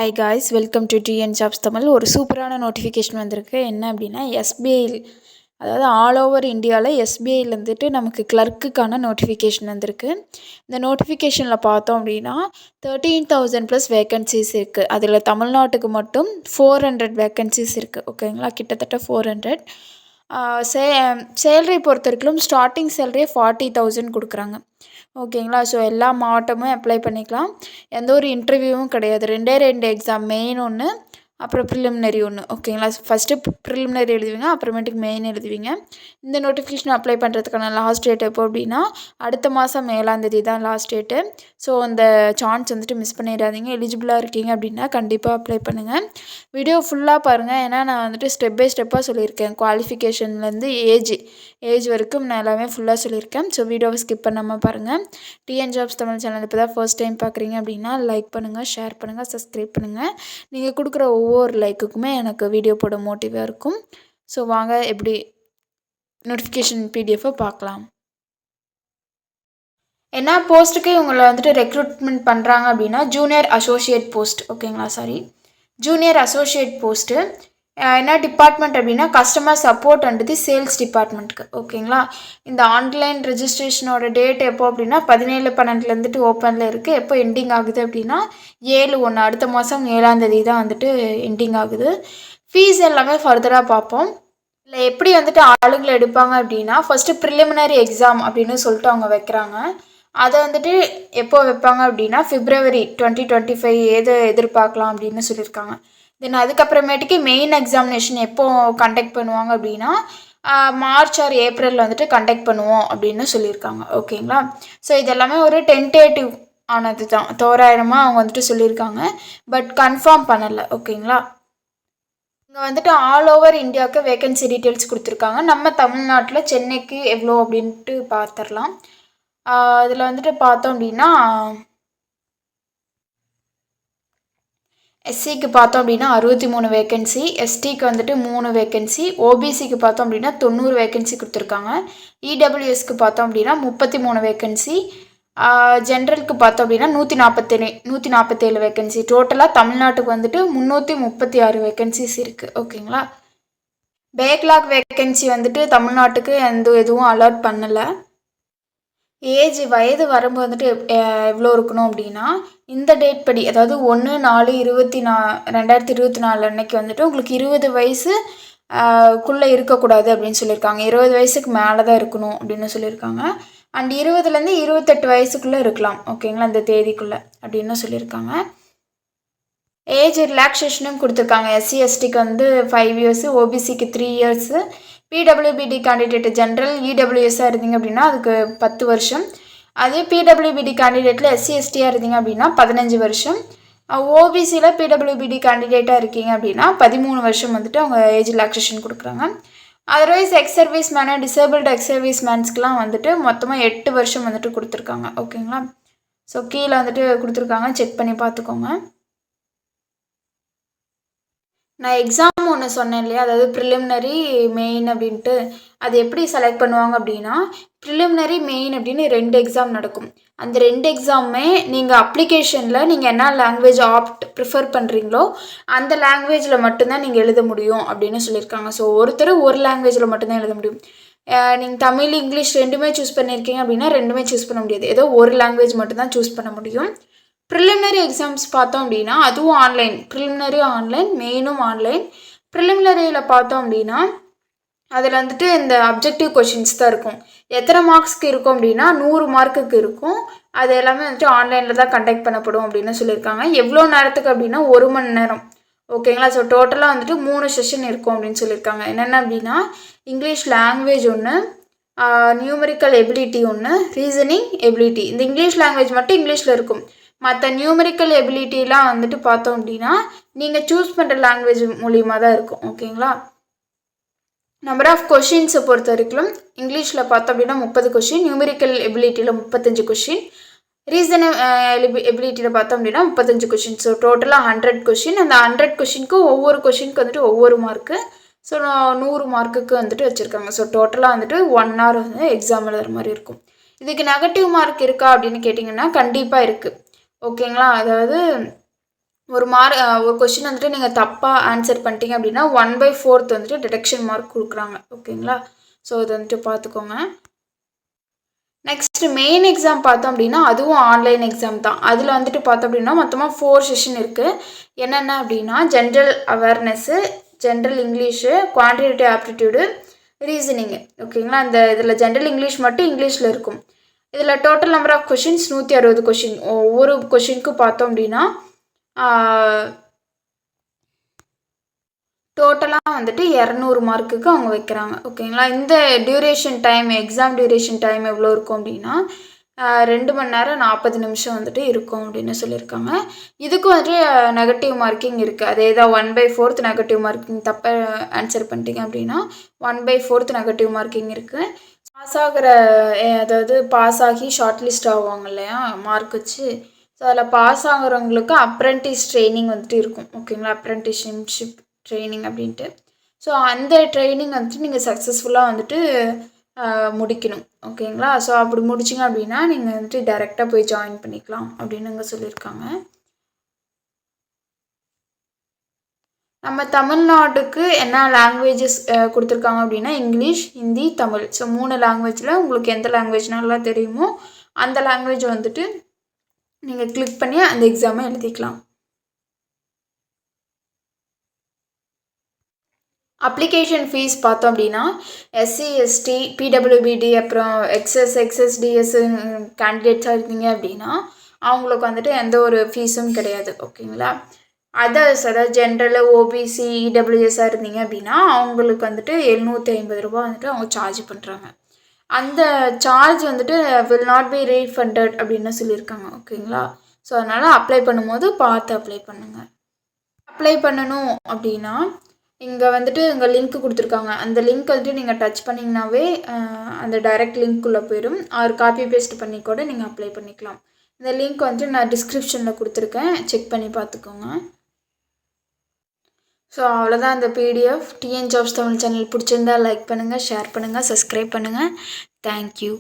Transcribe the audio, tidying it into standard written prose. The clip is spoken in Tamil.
Hi guys, welcome to TN jobs Tamil. ஒரு சூப்பரான நோட்டிஃபிகேஷன் வந்திருக்கு. என்ன அப்படின்னா எஸ்பிஐ, அதாவது ஆல் ஓவர் இந்தியாவில் எஸ்பிஐயில் வந்துட்டு நமக்கு கிளர்க்குக்கான நோட்டிஃபிகேஷன் வந்திருக்கு. இந்த நோட்டிஃபிகேஷனில் பார்த்தோம் அப்படின்னா 13,000 ப்ளஸ் வேக்கன்சிஸ் இருக்குது. அதில் தமிழ்நாட்டுக்கு மட்டும் 400 வேக்கன்சிஸ் இருக்குது. ஓகேங்களா, கிட்டத்தட்ட 400. சேலரி பொறுத்த வரைக்கும் ஸ்டார்டிங் சேலரியே 40,000 கொடுக்குறாங்க. ஓகேங்களா, ஸோ எல்லா மாவட்டமும் அப்ளை பண்ணிக்கலாம். எந்த ஒரு இன்டர்வியூவும் கிடையாது. 2 எக்ஸாம், மெயின் ஒன்று, அப்புறம் ப்ரிலிமினரி ஒன்று. ஓகேங்களா, ஃபஸ்ட்டு ப்ரிலிமினரி எழுதுவீங்க, அப்புறமேட்டுக்கு மெயின் எழுதுவீங்க. இந்த நோட்டிஃபிகேஷன் அப்ளை பண்ணுறதுக்கான லாஸ்ட் டேட் எப்போ அப்படின்னா அடுத்த மாதம் 7ஆம் தான் லாஸ்ட் டேட்டு. ஸோ அந்த சான்ஸ் வந்துட்டு மிஸ் பண்ணிடாதீங்க. எலிஜிபிளாக இருக்கீங்க அப்படின்னா கண்டிப்பாக அப்ளை பண்ணுங்கள். வீடியோ ஃபுல்லாக பாருங்கள், ஏன்னா நான் வந்துட்டு ஸ்டெப் பை ஸ்டெப்பாக சொல்லியிருக்கேன். குவாலிஃபிகேஷன்லேருந்து ஏஜ் வரைக்கும் நான் எல்லாமே ஃபுல்லாக சொல்லியிருக்கேன். ஸோ வீடியோவை ஸ்கிப் பண்ணாமல் பாருங்கள். டிஎன் ஜாப்ஸ் தமிழ் சேனல் இப்போ தான் ஃபர்ஸ்ட் டைம் பார்க்குறீங்க அப்படின்னா லைக் பண்ணுங்கள், ஷேர் பண்ணுங்கள், சப்ஸ்கிரைப் பண்ணுங்கள். நீங்கள் கொடுக்குற ஒவ்வொரு லைக்குக்குமே எனக்கு வீடியோ போட மோட்டிவாக இருக்கும். ஸோ வாங்க எப்படி நோட்டிஃபிகேஷன் பிடிஎஃபை பார்க்கலாம். என்ன போஸ்ட்டுக்கு இவங்களை வந்துட்டு ரெக்ரூட்மெண்ட் பண்ணுறாங்க அப்படின்னா ஜூனியர் அசோசியேட் போஸ்ட். ஓகேங்களா, ஜூனியர் அசோசியேட் போஸ்ட்டு. என்ன டிபார்ட்மெண்ட் அப்படின்னா customer support and the sales டிபார்ட்மெண்ட்டுக்கு. ஓகேங்களா, இந்த ஆன்லைன் ரெஜிஸ்ட்ரேஷனோட டேட் எப்போ அப்படின்னா 17/12 ஓப்பனில் இருக்குது. எப்போ எண்டிங் ஆகுது அப்படின்னா 7/1, அடுத்த மாதம் 7ஆம் தேதி தான் வந்துட்டு எண்டிங் ஆகுது. ஃபீஸ் எல்லாமே ஃபர்தராக பார்ப்போம். இல்லை எப்படி வந்துட்டு ஆளுங்களை எடுப்பாங்க அப்படின்னா ஃபஸ்ட்டு ப்ரிலிமினரி எக்ஸாம் அப்படின்னு சொல்லிட்டு அவங்க வைக்கிறாங்க. அதை வந்துட்டு எப்போ வைப்பாங்க அப்படின்னா February 2025 எதிர்பார்க்கலாம் அப்படின்னு சொல்லியிருக்காங்க. தென் அதுக்கப்புறமேட்டுக்கு மெயின் எக்ஸாமினேஷன் எப்போ கண்டக்ட் பண்ணுவாங்க அப்படின்னா மார்ச் ஆர் ஏப்ரல் வந்துட்டு கண்டக்ட் பண்ணுவோம் அப்படின்னு சொல்லியிருக்காங்க. ஓகேங்களா, ஸோ இதெல்லாமே ஒரு டென்டேட்டிவ் ஆனது தான், தோராயிரமாக அவங்க வந்துட்டு சொல்லியிருக்காங்க, பட் கன்ஃபார்ம் பண்ணலை. ஓகேங்களா, இங்கே வந்துட்டு ஆல் ஓவர் இந்தியாவுக்கு வேக்கன்சி டீட்டெயில்ஸ் கொடுத்துருக்காங்க. நம்ம தமிழ்நாட்டில் சென்னைக்கு எவ்வளோ அப்படின்ட்டு பார்த்துடலாம். அதில் வந்துட்டு பார்த்தோம் அப்படின்னா எஸ்சிக்கு பார்த்தோம் அப்படின்னா 63 வேக்கன்சி, எஸ்டிக்கு வந்துட்டு 3 வேக்கன்சி, ஓபிசிக்கு பார்த்தோம் அப்படின்னா 90 வேக்கன்சி கொடுத்துருக்காங்க, இடபிள்யூஎஸ்க்கு பார்த்தோம் அப்படின்னா 33 வேக்கன்சி, ஜென்ரலுக்கு பார்த்தோம் அப்படின்னா 147 வேக்கன்சி. டோட்டலாக தமிழ்நாட்டுக்கு வந்துட்டு 336 வேக்கன்சிஸ் இருக்குது. ஓகேங்களா, பேக்லாக் வேக்கன்சி வந்துட்டு தமிழ்நாட்டுக்கு எதுவும் அலாட் பண்ணலை. வயது வரம்பு வந்துட்டு எவ்வளோ இருக்கணும் அப்படின்னா இந்த டேட் படி, அதாவது 1/4/2024 அன்னைக்கு வந்துட்டு உங்களுக்கு 20 வயசு குள்ளே இருக்கக்கூடாது அப்படின்னு சொல்லியிருக்காங்க. 20 வயசுக்கு மேலே தான் இருக்கணும் அப்படின்னு சொல்லியிருக்காங்க. அண்ட் 20லேருந்து 28 வயசுக்குள்ளே இருக்கலாம். ஓகேங்களா, இந்த தேதிக்குள்ளே அப்படின்னு சொல்லியிருக்காங்க. ஏஜ் ரிலாக்ஸேஷனும் கொடுத்துருக்காங்க. எஸ்சி எஸ்டிக்கு வந்து 5 இயர்ஸு, ஓபிசிக்கு 3 இயர்ஸு, பிடபிள்யூபிடி கேண்டிடேட் ஜென்ரல் இடபிள்யூஎஸ்ஸாக இருந்தீங்க அப்படின்னா அதுக்கு 10 வருஷம். அதே பிடபிள்யூபிடி கேண்டிடேட்டில் எஸ்சி எஸ்டியாக இருந்தீங்க அப்படின்னா 15 வருஷம். ஓபிசியில் பிடபிள்யூபிடி கேண்டிடேட்டாக இருக்கீங்க அப்படின்னா 13 வருஷம் வந்துட்டு அவங்க ஏஜ் ரிலாக்ஸேஷன் கொடுக்குறாங்க. Otherwise ex service man, disabled ex service மேன்ஸ்க்கெலாம் வந்துட்டு மொத்தமாக 8 வருஷம் வந்துட்டு கொடுத்துருக்காங்க. ஓகேங்களா, ஸோ கீழே வந்துட்டு கொடுத்துருக்காங்க, செக் பண்ணி பார்த்துக்கோங்க. நான் எக்ஸாம் ஒன்று சொன்னேன் இல்லையா, அதாவது ப்ரிலிமினரி மெயின் அப்படின்ட்டு, அது எப்படி செலக்ட் பண்ணுவாங்க அப்படின்னா ப்ரிலிமினரி மெயின் அப்படின்னு 2 எக்ஸாம் நடக்கும். அந்த 2 எக்ஸாமுமே நீங்கள் அப்ளிகேஷனில் நீங்கள் என்ன லாங்குவேஜ் ப்ரிஃபர் பண்ணுறீங்களோ அந்த லாங்குவேஜில் மட்டும்தான் நீங்கள் எழுத முடியும் அப்படின்னு சொல்லியிருக்காங்க. ஸோ ஒருத்தர் ஒரு லாங்குவேஜில் மட்டும்தான் எழுத முடியும். நீங்கள் தமிழ், இங்கிலீஷ் ரெண்டுமே சூஸ் பண்ணியிருக்கீங்க அப்படின்னா ரெண்டுமே சூஸ் பண்ண முடியாது. ஏதோ ஒரு லாங்குவேஜ் மட்டும்தான் சூஸ் பண்ண முடியும். ப்ரிலிமினரி எக்ஸாம்ஸ் பார்த்தோம் அப்படின்னா அதுவும் ஆன்லைன், ப்ரிலிமினரி ஆன்லைன், மெயினும் ஆன்லைன். ப்ரிலிமினரியில் பார்த்தோம் அப்படின்னா அதில் வந்துட்டு இந்த அப்ஜெக்டிவ் கொஷின்ஸ் தான் இருக்கும். எத்தனை மார்க்ஸ்க்கு இருக்கும் அப்படின்னா 100 மார்க்குக்கு இருக்கும். அது எல்லாமே வந்துட்டு ஆன்லைனில் தான் கண்டக்ட் பண்ணப்படும் அப்படின்னு சொல்லியிருக்காங்க. எவ்வளோ நேரத்துக்கு அப்படின்னா 1 மணி நேரம். ஓகேங்களா, ஸோ டோட்டலாக வந்துட்டு 3 செஷன் இருக்கும் அப்படின்னு சொல்லியிருக்காங்க. என்னென்ன அப்படின்னா இங்கிலீஷ் லாங்குவேஜ் ஒன்று, நியூமெரிக்கல் எபிலிட்டி ஒன்று, ரீசனிங் எபிலிட்டி. இந்த இங்கிலீஷ் லாங்குவேஜ் மட்டும் இங்கிலீஷில் இருக்கும். மற்ற நியூமெரிக்கல் எபிலிட்டிலாம் வந்துட்டு பார்த்தோம் அப்படின்னா நீங்கள் சூஸ் பண்ணுற லாங்குவேஜ் மூலியமாக தான் இருக்கும். ஓகேங்களா, நம்பர் ஆஃப் கொஷின்ஸை பொறுத்த வரைக்கும் இங்கிலீஷில் பார்த்தோம் அப்படின்னா 30 கொஷின், நியூமெரிக்கல் எபிலிட்டியில் 35 கொஷின், ரீசன் எபிலிட்டியில் பார்த்தோம் அப்படின்னா 35 கொஷின். ஸோ டோட்டலாக 100 கொஷின். அந்த 100 கொஷினுக்கு ஒவ்வொரு கொஷினுக்கு வந்துட்டு ஒவ்வொரு மார்க்கு. ஸோ 100 மார்க்குக்கு வந்துட்டு வச்சுருக்காங்க. ஸோ டோட்டலாக வந்துட்டு 1 hour வந்து எக்ஸாம் எழுதுகிற மாதிரி இருக்கும். இதுக்கு நெகட்டிவ் மார்க் இருக்கா அப்படின்னு கேட்டிங்கன்னா கண்டிப்பாக இருக்குது. ஓகேங்களா, அதாவது ஒரு கொஷின் வந்துட்டு நீங்கள் தப்பாக ஆன்சர் பண்ணிட்டீங்க அப்படின்னா 1/4 வந்துட்டு டிடெக்ஷன் மார்க் கொடுக்குறாங்க. ஓகேங்களா? ஸோ இது வந்துட்டு பார்த்துக்கோங்க. நெக்ஸ்ட்டு மெயின் எக்ஸாம் பார்த்தோம் அப்படின்னா அதுவும் ஆன்லைன் எக்ஸாம் தான். அதில் வந்துட்டு பார்த்தோம் அப்படின்னா மொத்தமாக 4 செஷன் இருக்குது. என்னென்ன அப்படின்னா general awareness, general English, quantitative aptitude, reasoning. ஓகேங்களா? இந்த இதில் ஜென்ரல் இங்கிலீஷ் மட்டும் இங்கிலீஷில் இருக்கும். இதில் total number of questions 160 question. ஒவ்வொரு கொஷினுக்கும் பார்த்தோம் அப்படின்னா டோட்டலாக வந்துட்டு 200 மார்க்குக்கு அவங்க வைக்கிறாங்க. ஓகேங்களா? இந்த duration time, exam duration time எவ்வளோ இருக்கும் அப்படின்னா 2 மணி நேரம் 40 நிமிஷம் வந்துட்டு இருக்கும் அப்படின்னு சொல்லியிருக்காங்க. இதுக்கு வந்துட்டு நெகட்டிவ் மார்க்கிங் இருக்குது. அதே தான் 1/4 நெகட்டிவ் மார்க்கிங். தப்பாக ஆன்சர் பண்ணிட்டீங்க அப்படின்னா 1/4 நெகட்டிவ் மார்க்கிங் இருக்குது. பாஸ் ஆகிற அதாவது பாஸ் ஆகி ஷார்ட் லிஸ்ட் ஆகுவாங்க இல்லையா மார்க் வச்சு. ஸோ அதில் பாஸ் ஆகிறவங்களுக்கு அப்ரெண்டிஸ் ட்ரைனிங் வந்துட்டு இருக்கும். ஓகேங்களா? அப்ரெண்டிஸ்ஷிப் ட்ரைனிங் அப்படின்ட்டு. ஸோ அந்த ட்ரைனிங் வந்துட்டு நீங்கள் சக்ஸஸ்ஃபுல்லாக வந்துட்டு முடிக்கணும். ஓகேங்களா? ஸோ அப்படி முடிச்சிங்க அப்படின்னா நீங்கள் வந்துட்டு டைரெக்டாக போய் ஜாயின் பண்ணிக்கலாம் அப்படின்னு இங்கே சொல்லியிருக்காங்க. நம்ம தமிழ்நாட்டுக்கு என்ன லாங்குவேஜஸ் கொடுத்துருக்காங்க அப்படின்னா இங்கிலீஷ், ஹிந்தி, தமிழ். ஸோ 3 லாங்குவேஜில் உங்களுக்கு எந்த லாங்குவேஜ் நல்லா தெரியுமோ அந்த லாங்குவேஜ் வந்துட்டு நீங்கள் கிளிக் பண்ணி அந்த எக்ஸாமை எழுதிக்கலாம். அப்ளிகேஷன் ஃபீஸ் பார்த்தோம் அப்படின்னா எஸ்சி, எஸ்டி, பிடபிள்யூபிடி, அப்புறம் எக்ஸ்எஸ்டிஎஸ் கேண்டிடேட்ஸாக இருந்தீங்க அப்படின்னா அவங்களுக்கு வந்துட்டு எந்த ஒரு ஃபீஸும் கிடையாது. ஓகேங்களா? அதர்ஸ், அதாவது ஜென்ரல், ஓபிசி, இடபிள்யூஎஸ்ஸாக இருந்தீங்க அப்படின்னா அவங்களுக்கு வந்துட்டு 750 ரூபா வந்துட்டு அவங்க சார்ஜ் பண்ணுறாங்க. அந்த சார்ஜ் வந்துட்டு வில் நாட் பி ரீஃபண்டட் அப்படின்னு சொல்லியிருக்காங்க. ஓகேங்களா? ஸோ அதனால் அப்ளை பண்ணும்போது பார்த்து அப்ளை பண்ணுங்கள். அப்ளை பண்ணணும் அப்படின்னா இங்கே வந்துட்டு இங்கே லிங்க் கொடுத்துருக்காங்க. அந்த லிங்க் வந்துட்டு நீங்கள் டச் பண்ணிங்கனாவே அந்த டைரக்ட் லிங்க்குள்ளே போயிடும். காப்பி பேஸ்ட் பண்ணி கூட நீங்கள் அப்ளை பண்ணிக்கலாம். இந்த லிங்க் வந்துட்டு நான் டிஸ்கிரிப்ஷனில் கொடுத்துருக்கேன், செக் பண்ணி பார்த்துக்கோங்க. ஸோ அவ்வளோதான் இந்த PDF. TN jobs Tamil channel பிடிச்சிருந்தா லைக் பண்ணுங்கள், ஷேர் பண்ணுங்கள், சப்ஸ்கிரைப் பண்ணுங்கள். தேங்க்யூ.